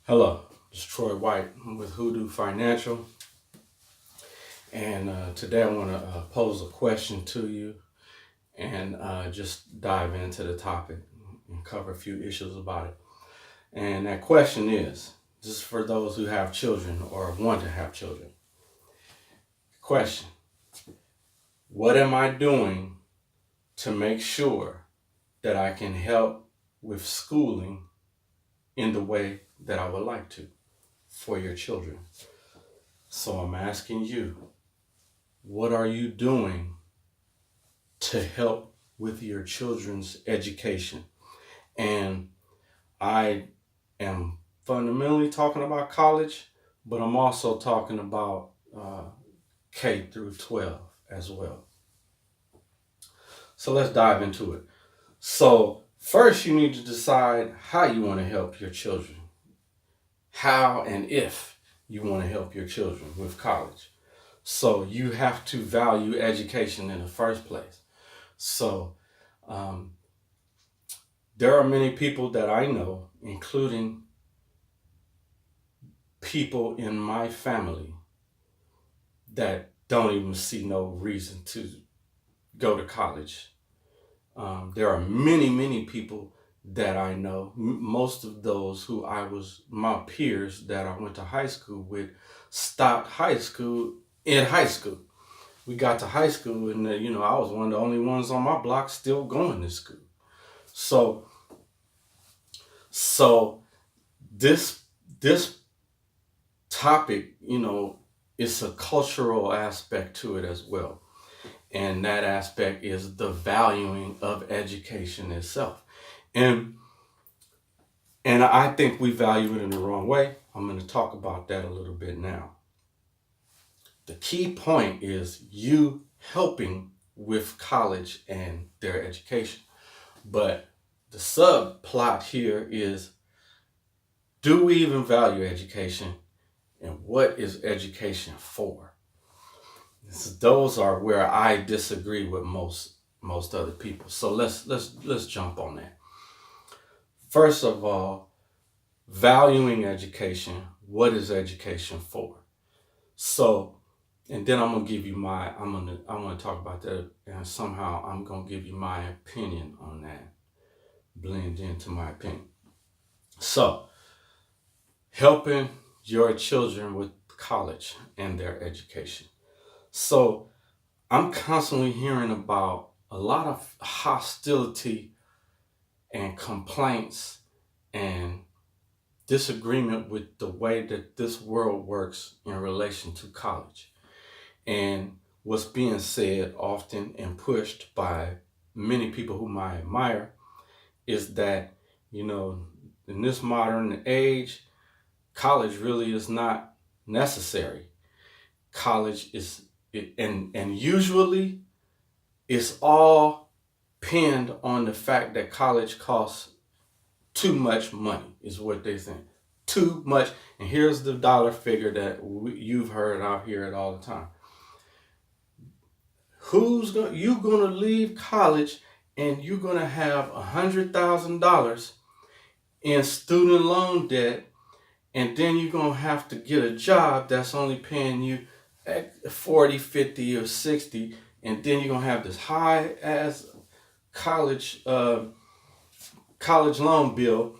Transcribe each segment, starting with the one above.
Hello, it's Troy White with Hoodoo Financial, and today I want to pose a question to you and just dive into the topic and cover a few issues about it. And that question is just for those who have children or want to have children. Question: what am I doing to make sure that I can help with schooling in the way that I would like to for your children? So I'm asking you, what are you doing to help with your children's education? And I am fundamentally talking about college, but I'm also talking about K through 12 as well. So let's dive into it. So, first, you need to decide how you want to help your children, how and if you want to help your children with college. So, you have to value education in the first place. So, um, there are many people that I know, including people in my family, that don't even see no reason to go to college. There are many, many people that I know, most of those who I was my peers that I went to high school with, stopped high school in high school. We got to high school, and I was one of the only ones on my block still going to school. So, so this topic, it's a cultural aspect to it as well. And that aspect is the valuing of education itself. And and I think we value it in the wrong way. I'm going to talk about that a little bit now. The key point is you helping with college and their education. But the subplot here is, do we even value education? And what is education for? Those are where I disagree with most other people. So let's jump on that. First of all, valuing education. What is education for? So, and then I'm gonna give you I'm gonna talk about that, and somehow I'm gonna give you my opinion on that. Blend into my opinion. So, helping your children with college and their education. So, I'm constantly hearing about a lot of hostility and complaints and disagreement with the way that this world works in relation to college. And what's being said often and pushed by many people whom I admire is that, in this modern age, college really is not necessary. College is, and usually it's all pinned on the fact that college costs too much money, is what they think. Too much. And here's the dollar figure that you've heard, and I hear it all the time. You're gonna leave college and you're gonna have $100,000 in student loan debt, and then you're gonna have to get a job that's only paying you at 40, 50, or 60, and then you're gonna have this high ass college loan bill,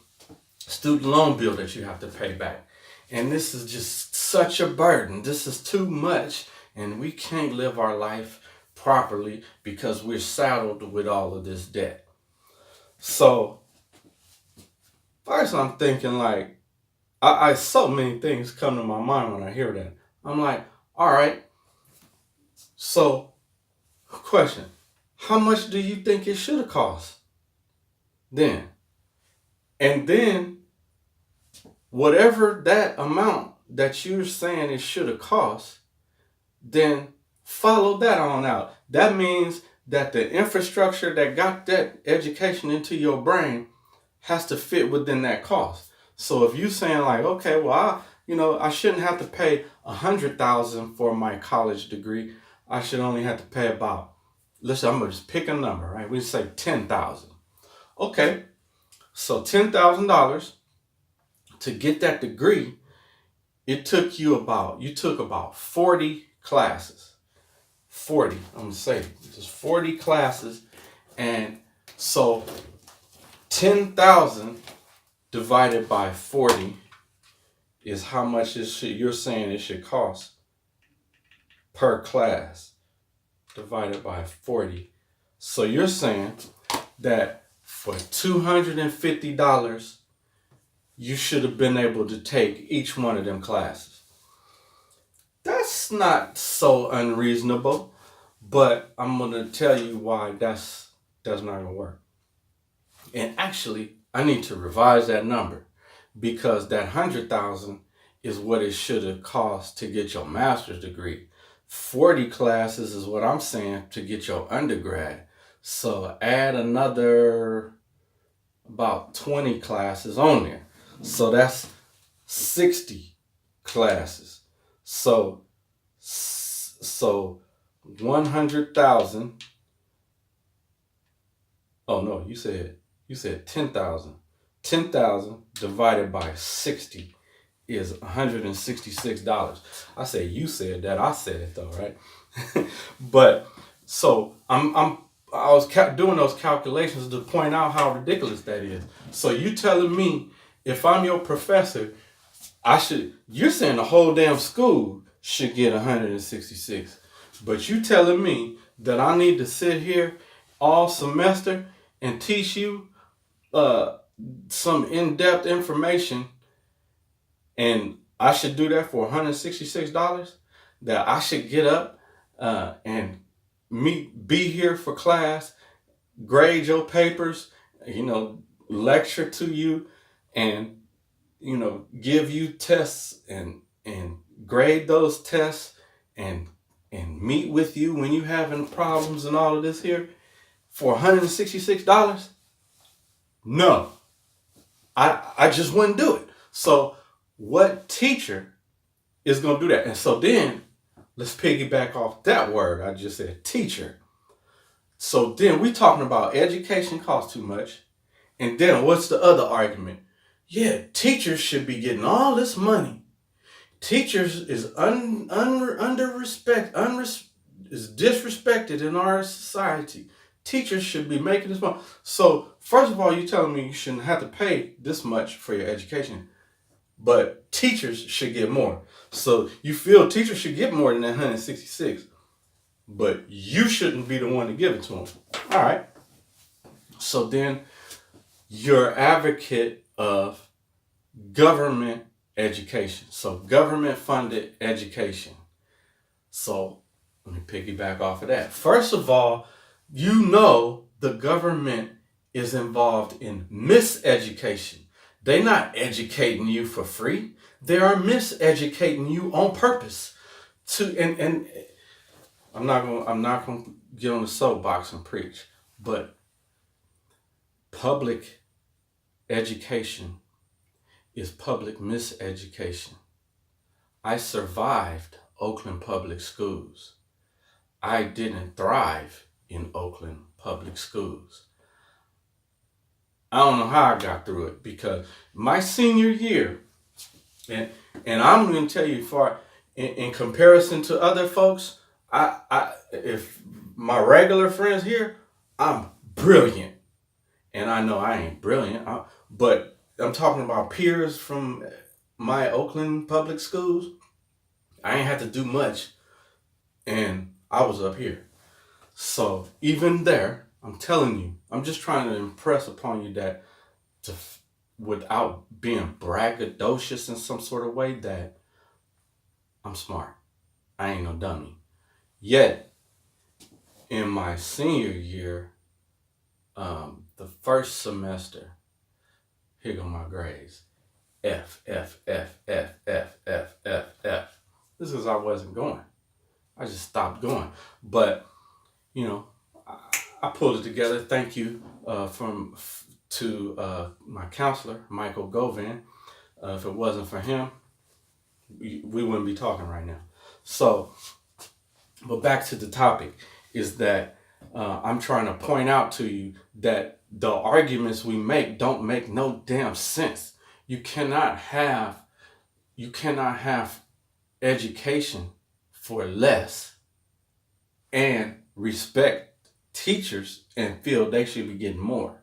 student loan bill that you have to pay back. And this is just such a burden. This is too much, and we can't live our life properly because we're saddled with all of this debt. So, first I'm thinking like, I so many things come to my mind when I hear that. I'm like, all right, so question, how much do you think it should have cost then? And then whatever that amount that you're saying it should have cost, then follow that on out. That means that the infrastructure that got that education into your brain has to fit within that cost. So if you're saying like, okay, well, I shouldn't have to pay $100,000 for my college degree. I should only have to pay about, I'm gonna just pick a number, right? We say $10,000. Okay, so $10,000 To get that degree, you took about 40 classes. 40, I'm gonna say just 40 classes. And so 10,000 divided by 40 is how much you're saying it should cost per class divided by 40. So you're saying that for $250, you should have been able to take each one of them classes. That's not so unreasonable, but I'm going to tell you why that's not going to work. And actually, I need to revise that number, because that 100,000 is what it should have cost to get your master's degree. 40 classes is what I'm saying to get your undergrad. So add another about 20 classes on there. So that's 60 classes. So 100,000. Oh no, you said 10,000. 10,000 divided by 60 is $166. I say you said that. I said it though, right? But so I was doing those calculations to point out how ridiculous that is. So you telling me if I'm your professor, you're saying the whole damn school should get 166, but you telling me that I need to sit here all semester and teach you some in-depth information, and I should do that for $166? That I should get up and be here for class, grade your papers, lecture to you, and give you tests and grade those tests and meet with you when you having problems and all of this here for $166? No, I just wouldn't do it. So what teacher is going to do that? And so then let's piggyback off that word I just said, teacher. So then we talking about education costs too much. And then what's the other argument? Yeah, teachers should be getting all this money. Teachers is is disrespected in our society. Teachers should be making this money. So first of all, you're telling me you shouldn't have to pay this much for your education, but teachers should get more. So you feel teachers should get more than that 166, but you shouldn't be the one to give it to them. All right. So then you're advocate of government education. So government funded education. So let me piggyback off of that. First of all, the government is involved in miseducation. They're not educating you for free. They are miseducating you on purpose. And I'm not gonna get on the soapbox and preach, but public education is public miseducation. I survived Oakland public schools. I didn't thrive in Oakland public schools. I don't know how I got through it, because my senior year, and I'm going to tell you, in comparison to other folks, if my regular friends here, I'm brilliant, and I know I ain't brilliant, but I'm talking about peers from my Oakland public schools. I ain't had to do much, and I was up here. So even there, I'm telling you, I'm just trying to impress upon you that without being braggadocious in some sort of way, that I'm smart. I ain't no dummy. Yet, in my senior year, the first semester, here go my grades. F, F, F, F, F, F, F, F. This is I wasn't going. I just stopped going. But, I pulled it together. Thank you to my counselor, Michael Govan. If it wasn't for him, we wouldn't be talking right now. So, but back to the topic, is that I'm trying to point out to you that the arguments we make don't make no damn sense. You cannot have you cannot have education for less and respect teachers and feel they should be getting more.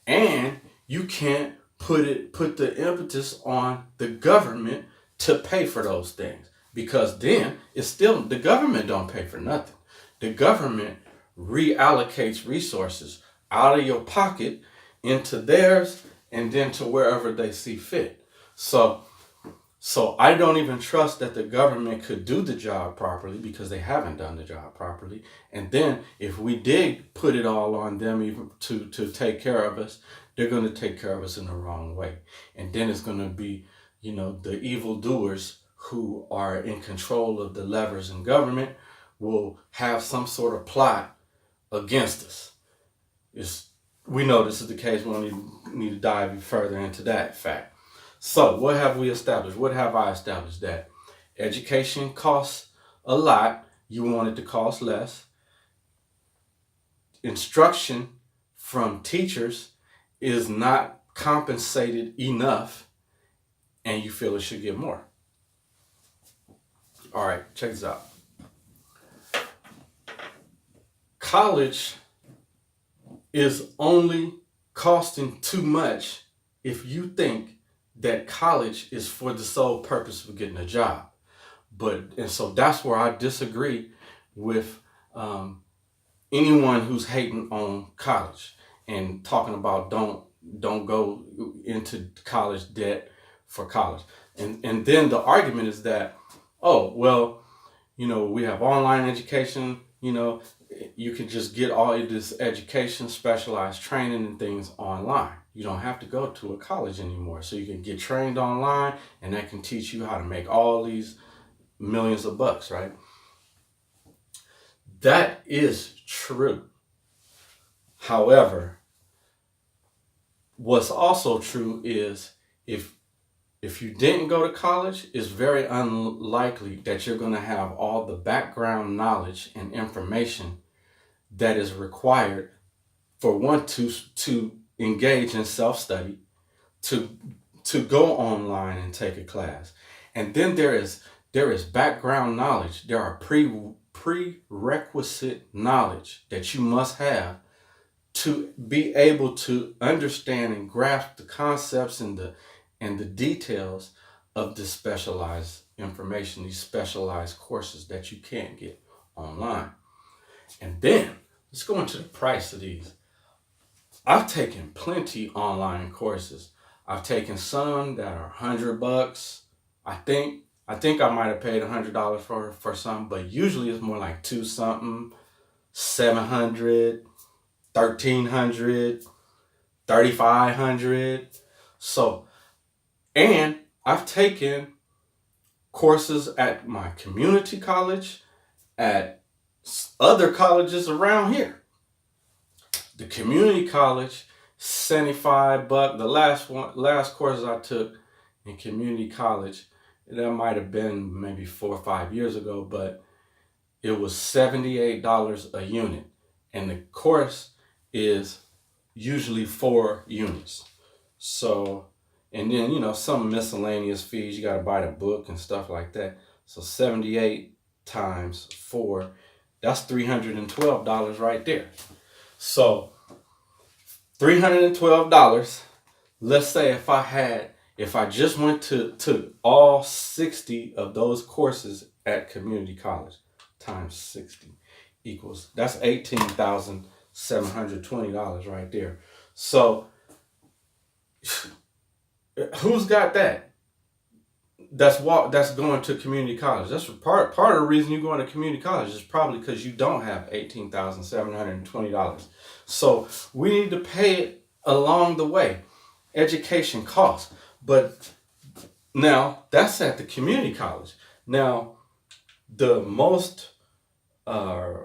And you can't put the impetus on the government to pay for those things, because then it's still the government don't pay for nothing. The government reallocates resources out of your pocket into theirs and then to wherever they see fit. So I don't even trust that the government could do the job properly, because they haven't done the job properly. And then if we did put it all on them even to take care of us, they're going to take care of us in the wrong way. And then it's going to be, the evildoers who are in control of the levers in government will have some sort of plot against us. We know this is the case. We don't need to dive further into that fact. So what have we established? What have I established? That education costs a lot. You want it to cost less. Instruction from teachers is not compensated enough, and you feel it should get more. All right, check this out. College is only costing too much if you think that college is for the sole purpose of getting a job. And so that's where I disagree with anyone who's hating on college and talking about don't go into college debt for college. And then the argument is that, oh, well, we have online education, you can just get all of this education, specialized training and things online. You don't have to go to a college anymore. So you can get trained online, and that can teach you how to make all these millions of bucks, right? That is true. However, what's also true is if you didn't go to college, it's very unlikely that you're going to have all the background knowledge and information that is required for one to engage in self-study, to go online and take a class. And then there is background knowledge. There are prerequisite knowledge that you must have to be able to understand and grasp the concepts and the details of this specialized information, these specialized courses that you can't get online. And then let's go into the price of these. I've taken plenty online courses. I've taken some that are $100. I think I might have paid $100 for some, but usually it's more like two something, $700, $1,300, $3,500. So, and I've taken courses at my community college, at other colleges around here. The community college, $75. The last courses I took in community college, that might have been maybe 4 or 5 years ago, but it was $78 a unit. And the course is usually 4 units. So, and then, some miscellaneous fees, you got to buy the book and stuff like that. So 78 times 4, that's $312 right there. So $312, let's say if I just went to all 60 of those courses at community college, times 60 equals, that's $18,720 right there. So who's got that? That's going to community college. That's part of the reason you're going to community college is probably because you don't have $18,720. So we need to pay it along the way. Education costs. But now that's at the community college. Now, the most, I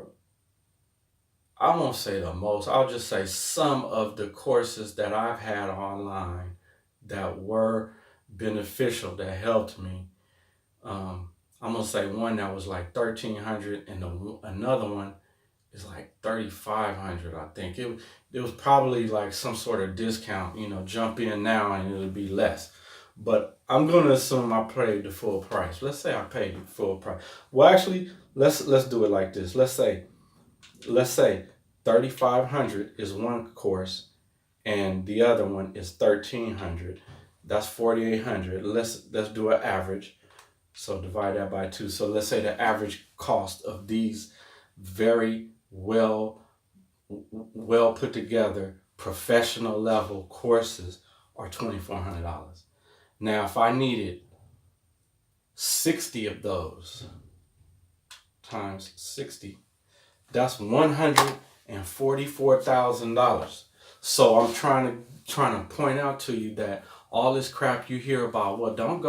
won't say the most, I'll just say some of the courses that I've had online that were beneficial, that helped me. I'm going to say one that was like $1,300 and another one is like $3,500. I think it was probably like some sort of discount, jump in now and it'll be less. But I'm gonna assume I paid the full price. Let's say I paid the full price. Well, actually, let's do it like this. Let's say 3,500 is one course, and the other one is 1,300. That's 4,800. Let's do an average. So divide that by two. So let's say the average cost of these very well put together professional level courses are $2,400. Now, if I needed 60 of those times 60, that's $144,000. So I'm trying to point out to you that all this crap you hear about, well, don't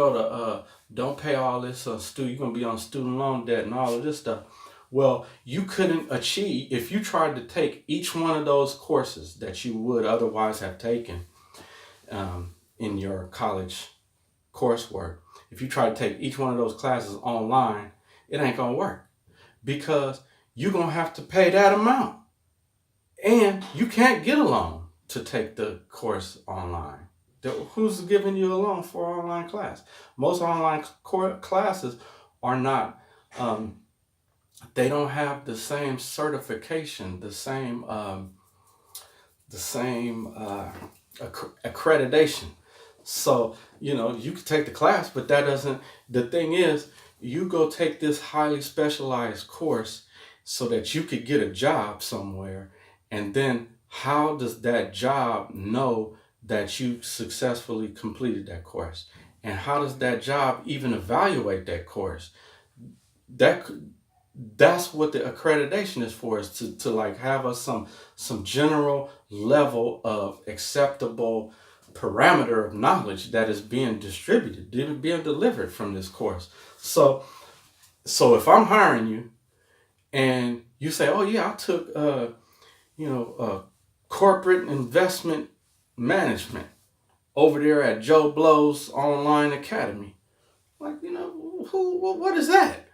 pay all this you're gonna be on student loan debt and all of this stuff. Well, you couldn't achieve if you tried to take each one of those courses that you would otherwise have taken in your college coursework. If you try to take each one of those classes online, it ain't gonna work because you're gonna have to pay that amount, and you can't get a loan to take the course online. Who's giving you a loan for an online class? Most online classes are not. They don't have the same certification, the same accreditation. So, you could take the class, but that doesn't, the thing is, you go take this highly specialized course so that you could get a job somewhere. And then how does that job know that you successfully completed that course? And how does that job even evaluate that course? That that's what the accreditation is for, is to like have us some general level of acceptable parameter of knowledge that is being distributed, being delivered from this course. So if I'm hiring you and you say, oh yeah, I took corporate investment management over there at Joe Blow's online academy, like, what is that?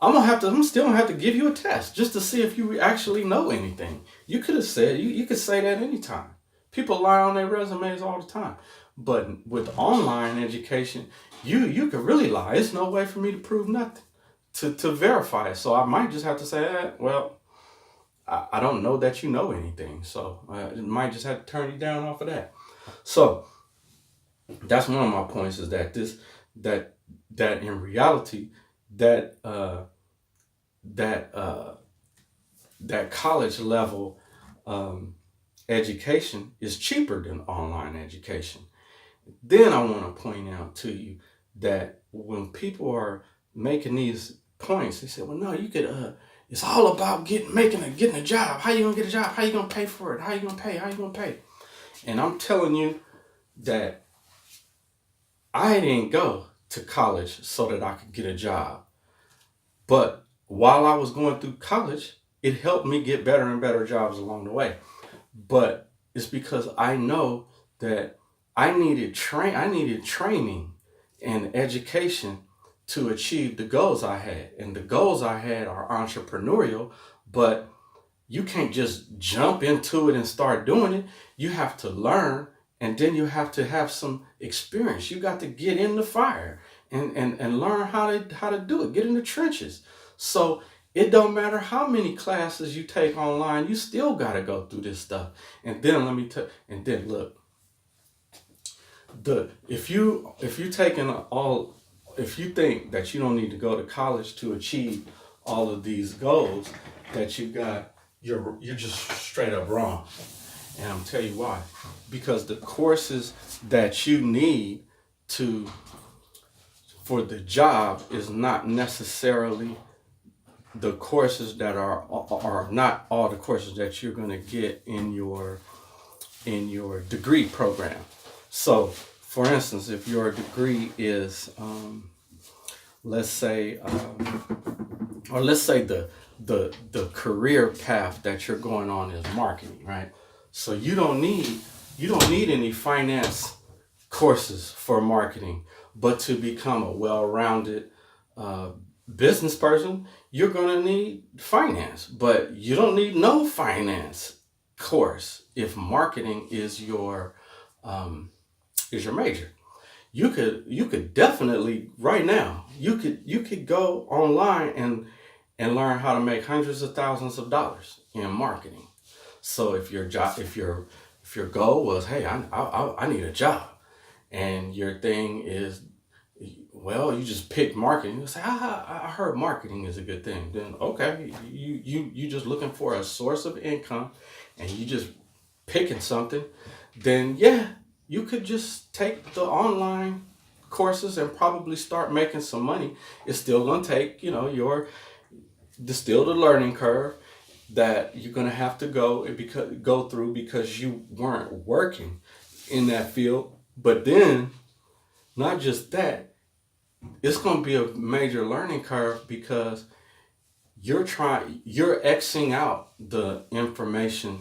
I'm still gonna have to give you a test just to see if you actually know anything. You could have said, you could say that anytime. People lie on their resumes all the time. But with online education, you could really lie. It's no way for me to prove nothing, to verify it. So I might just have to say, well, I don't know that you know anything. So I might just have to turn you down off of that. So that's one of my points, is that that in reality, that that college level education is cheaper than online education. Then I want to point out to you that when people are making these points, they say, well, no, you could it's all about getting a job. How you gonna get a job? How you gonna pay for it? How you gonna pay? How you gonna pay? And I'm telling you that I didn't go to college so that I could get a job. But while I was going through college, it helped me get better and better jobs along the way. But it's because I know that I needed training and education to achieve the goals I had. And the goals I had are entrepreneurial, but you can't just jump into it and start doing it. You have to learn, and then you have to have some experience. You got to get in the fire and learn how to do it, get in the trenches. So it don't matter how many classes you take online, you still got to go through this stuff. And then let me tell, and then look, if you think that you don't need to go to college to achieve all of these goals that you got, you're just straight up wrong. And I'm tell you why. Because the courses that you need for the job is not necessarily the courses that are not all the courses that you're going to get in your degree program. So, for instance, if your degree is, let's say the career path that you're going on is marketing, right? So you don't need any finance courses for marketing, but to become a well-rounded business person, you're going to need finance, but you don't need no finance course if marketing is your major. you could definitely right now you could go online and learn how to make hundreds of thousands of dollars in marketing. So if your goal was, hey, I need a job, and your thing is, well, you just pick marketing. You say, I heard marketing is a good thing. Then okay, you just looking for a source of income, and you just picking something. Then yeah, you could just take the online courses and probably start making some money. It's still gonna take, still the learning curve that you're gonna have to go through because you weren't working in that field. But then, not just that, it's gonna be a major learning curve because you're Xing out the information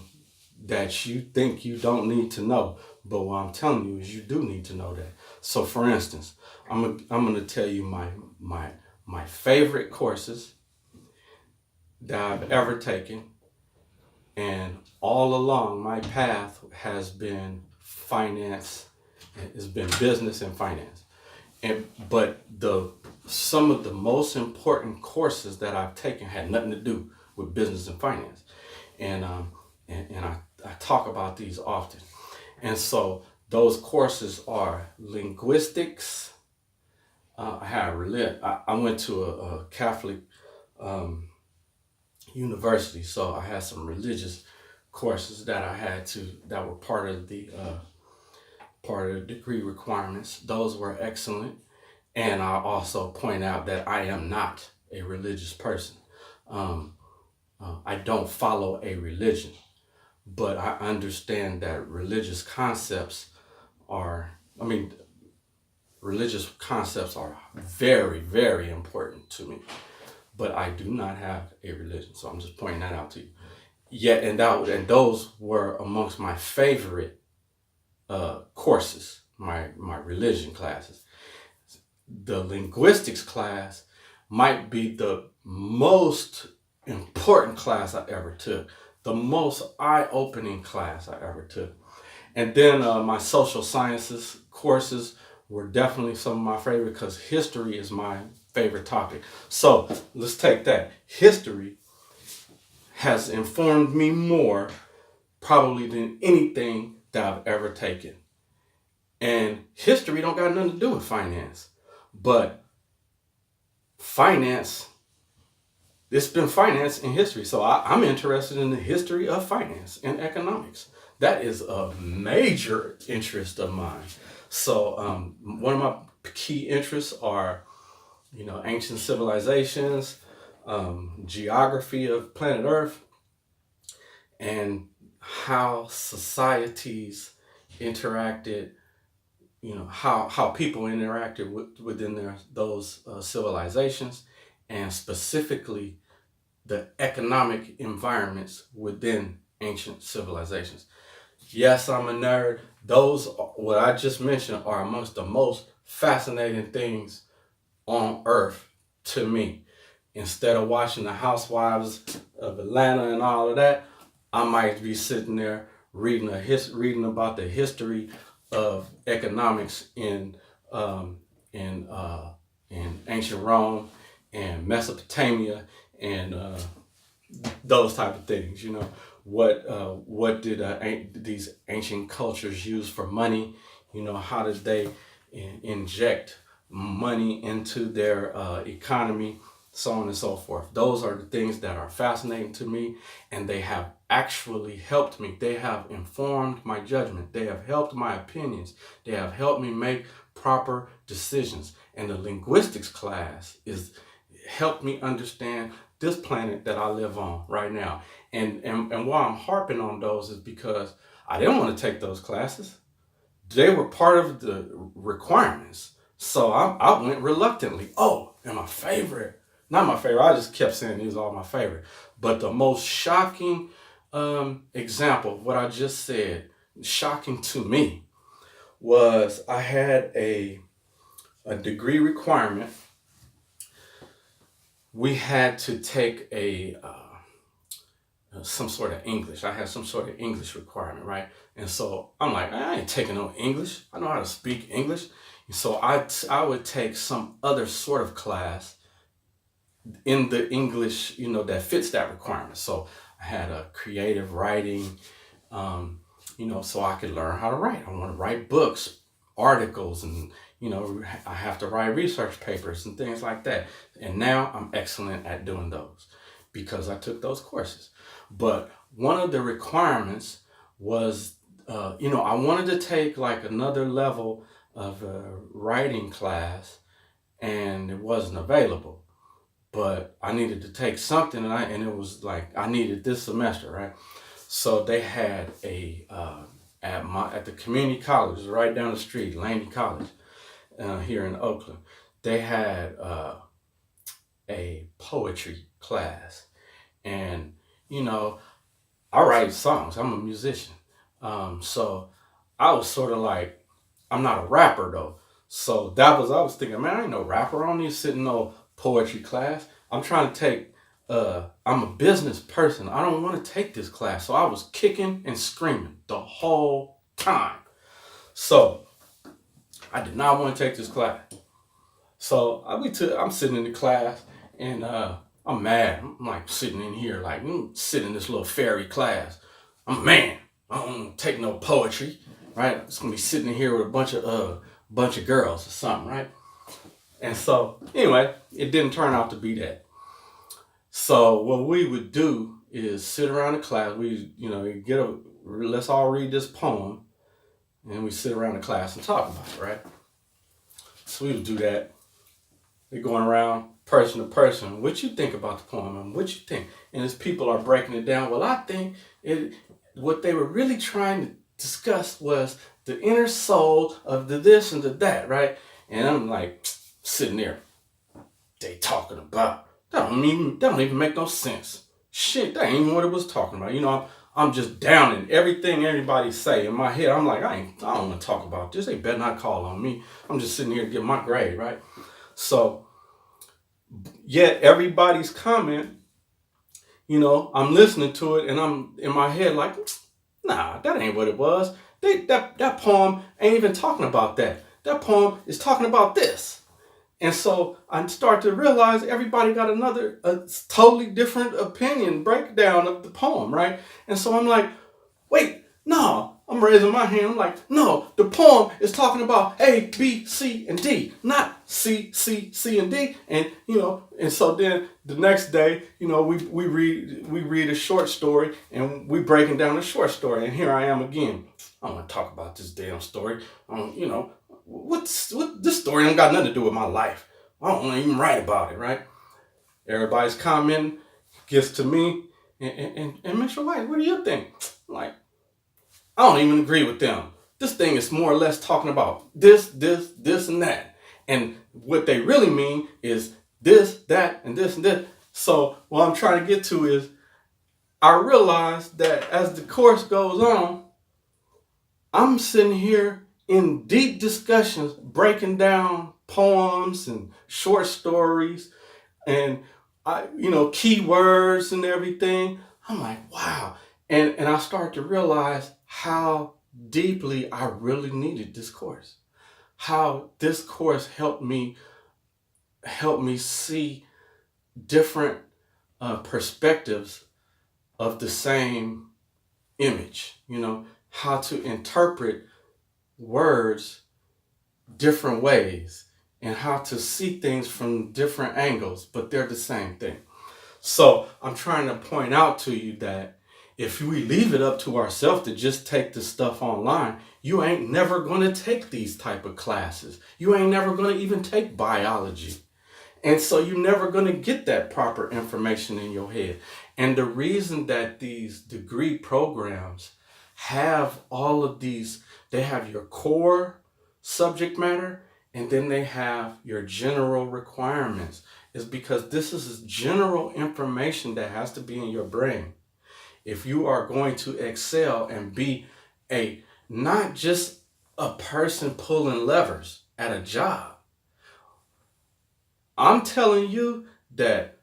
that you think you don't need to know. But what I'm telling you is you do need to know that. So for instance, I'm gonna tell you my favorite courses that I've ever taken, and all along my path has been finance. It's been business and finance. But the some of the most important courses that I've taken had nothing to do with business and finance, and I talk about these often. And so those courses are linguistics. I went to a Catholic um, university, so I had some religious courses that were part of the degree requirements. Those were excellent. And I also point out that I am not a religious person. Um, I don't follow a religion, but I understand that are, I mean, religious concepts are very, very important to me. But I do not have a religion, so I'm just pointing that out to you. Yeah, and those were amongst my favorite courses, my religion classes. The linguistics class might be the most important class I ever took, the most eye-opening class I ever took. And then my social sciences courses were definitely some of my favorite because history is my favorite topic. So let's take that. History has informed me more probably than anything that I've ever taken. And history don't got nothing to do with finance. But finance, it's been finance in history. So I'm interested in the history of finance and economics. That is a major interest of mine. So one of my key interests are, ancient civilizations, geography of planet Earth, and how societies interacted, how people interacted within those civilizations, and specifically the economic environments within ancient civilizations. Yes, I'm a nerd. Those, what I just mentioned, are amongst the most fascinating things on earth to me. Instead of watching the Housewives of Atlanta and all of that, I might be sitting there reading about the history of economics in ancient Rome and Mesopotamia and those type of things. What did these ancient cultures use for money? How did they inject money into their economy, so on and so forth. Those are the things that are fascinating to me, and they have actually helped me. They have informed my judgment. They have helped my opinions. They have helped me make proper decisions. And the linguistics class is helped me understand this planet that I live on right now. And why I'm harping on those is because I didn't want to take those classes. They were part of the requirements. So I went reluctantly. Oh, and not my favorite, I just kept saying these are all my favorite. But the most shocking example of what I just said, shocking to me, was I had a degree requirement. We had to take some sort of English. I had some sort of English requirement, right? And so I'm like, I ain't taking no English. I know how to speak English. So I would take some other sort of class in the English, that fits that requirement. So I had a creative writing, um, so I could learn how to write. I want to write books, articles, and I have to write research papers and things like that. And now I'm excellent at doing those because I took those courses. But one of the requirements was, I wanted to take like another level of a writing class, and it wasn't available. But I needed to take something, and it was like I needed this semester, right? So they had a at the community college right down the street, Laney College, here in Oakland. They had a poetry class, and you know I write songs. I'm a musician, so I was sort of like, I'm not a rapper though. So I was thinking, man, I ain't no rapper. I don't need to sit in no poetry class. I'm trying to take. I'm a business person. I don't want to take this class. So I was kicking and screaming the whole time. So I did not want to take this class. So I'm sitting in the class, and I'm mad. I'm like sitting in here, like sitting in this little fairy class. I'm mad. I don't take no poetry, right? It's gonna be sitting in here with a bunch of girls or something, right? And so anyway, it didn't turn out to be that. So what we would do is sit around the class. Let's all read this poem, and we sit around the class and talk about it, right? So we would do that. They're going around person to person. What you think about the poem, and what you think? And as people are breaking it down, well, I think what they were really trying to discuss was the inner soul of the this and the that, right? And I'm like sitting there, they talking about that don't even make no sense. Shit, that ain't even what it was talking about. I'm just downing everything everybody say in my head. I'm like, I don't want to talk about this. They better not call on me. I'm just sitting here to get my grade, right? So, yet everybody's comment, I'm listening to it, and I'm in my head like, nah, that ain't what it was. That poem ain't even talking about that. That poem is talking about this. And so I start to realize everybody got a totally different opinion, breakdown of the poem, right? And so I'm like, wait, no. I'm raising my hand. I'm like, no, the poem is talking about A, B, C, and D, not C, C, C, and D. And so then the next day, we read a short story, and we breaking down the short story. And here I am again. I want to talk about this damn story. What this story don't got nothing to do with my life. I don't want to even write about it, right? Everybody's commenting, gets to me, and Mr. White, what do you think? I'm like, I don't even agree with them. This thing is more or less talking about this, and that. And what they really mean is this, that, and this, and this. So what I'm trying to get to is, I realize that as the course goes on, I'm sitting here in deep discussions, breaking down poems and short stories and keywords and everything. I'm like, wow. And I start to realize how deeply I really needed this course. How this course helped me see different perspectives of the same image. How to interpret words different ways, and how to see things from different angles, but they're the same thing. So I'm trying to point out to you that if we leave it up to ourselves to just take the stuff online, you ain't never going to take these type of classes. You ain't never going to even take biology. And so you're never going to get that proper information in your head. And the reason that these degree programs have all of these, they have your core subject matter, and then they have your general requirements, is because this is general information that has to be in your brain. If you are going to excel and be not just a person pulling levers at a job, I'm telling you that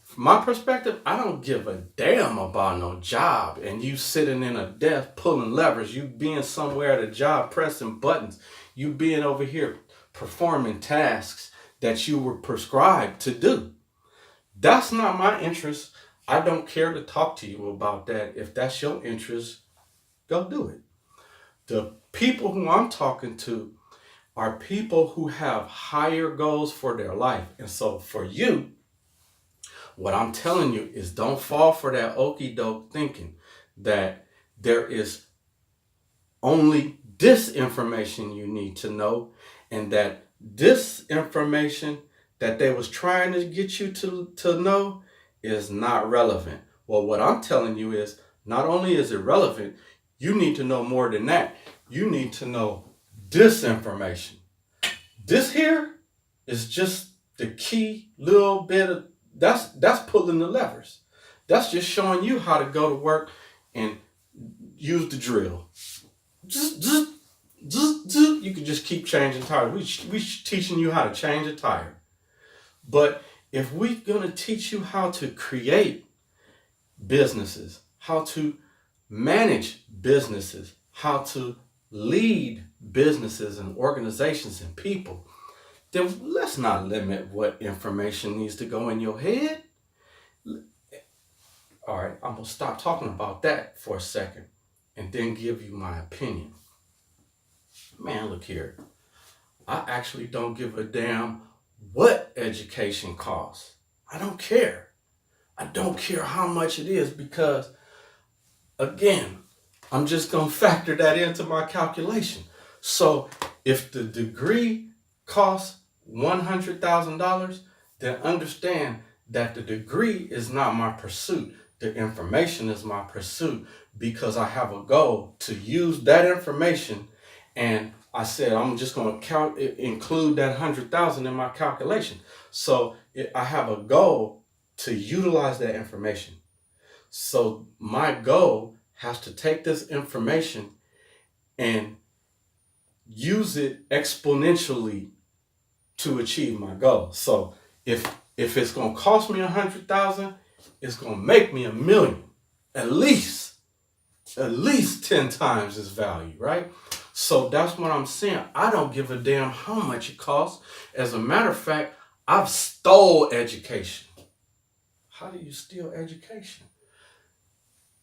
from my perspective, I don't give a damn about no job and you sitting in a desk pulling levers, you being somewhere at a job pressing buttons, you being over here performing tasks that you were prescribed to do. That's not my interest. I don't care to talk to you about that. If that's your interest, go do it. The people who I'm talking to are people who have higher goals for their life. And so for you, what I'm telling you is don't fall for that okey doke thinking that there is only this information you need to know, and that this information that they was trying to get you to know is not relevant. Well, what I'm telling you is not only is it relevant, you need to know more than that. You need to know this information. This here is just the key little bit of that's pulling the levers. That's just showing you how to go to work and use the drill. You can just keep changing tires. We teaching you how to change a tire. But if we're gonna teach you how to create businesses, how to manage businesses, how to lead businesses and organizations and people, then let's not limit what information needs to go in your head. All right, I'm gonna stop talking about that for a second and then give you my opinion. Man, look here. I actually don't give a damn what education costs. I don't care. I don't care how much it is, because again, I'm just gonna factor that into my calculation. So if the degree costs $100,000, then understand that the degree is not my pursuit. The information is my pursuit, because I have a goal to use that information. And I said I'm just going to include that 100,000 in my calculation. So I have a goal to utilize that information. So my goal has to take this information and use it exponentially to achieve my goal. So if it's gonna cost me 100,000, it's gonna make me 1,000,000, at least 10 times its value, right? So that's what I'm saying. I don't give a damn how much it costs. As a matter of fact, I've stole education. How do you steal education?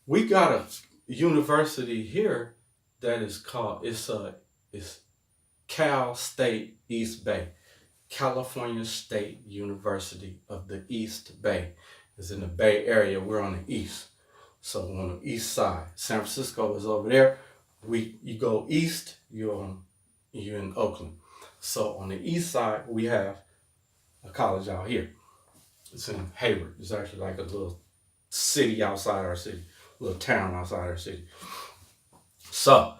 We got a university here that is called it's Cal State East Bay. California State University of the East Bay. It's in the Bay Area. We're on the east. So on the east side. San Francisco is over there. You go east, you're in Oakland. So on the east side, we have a college out here. It's in Hayward. It's actually like a little city outside our city, a little town outside our city. So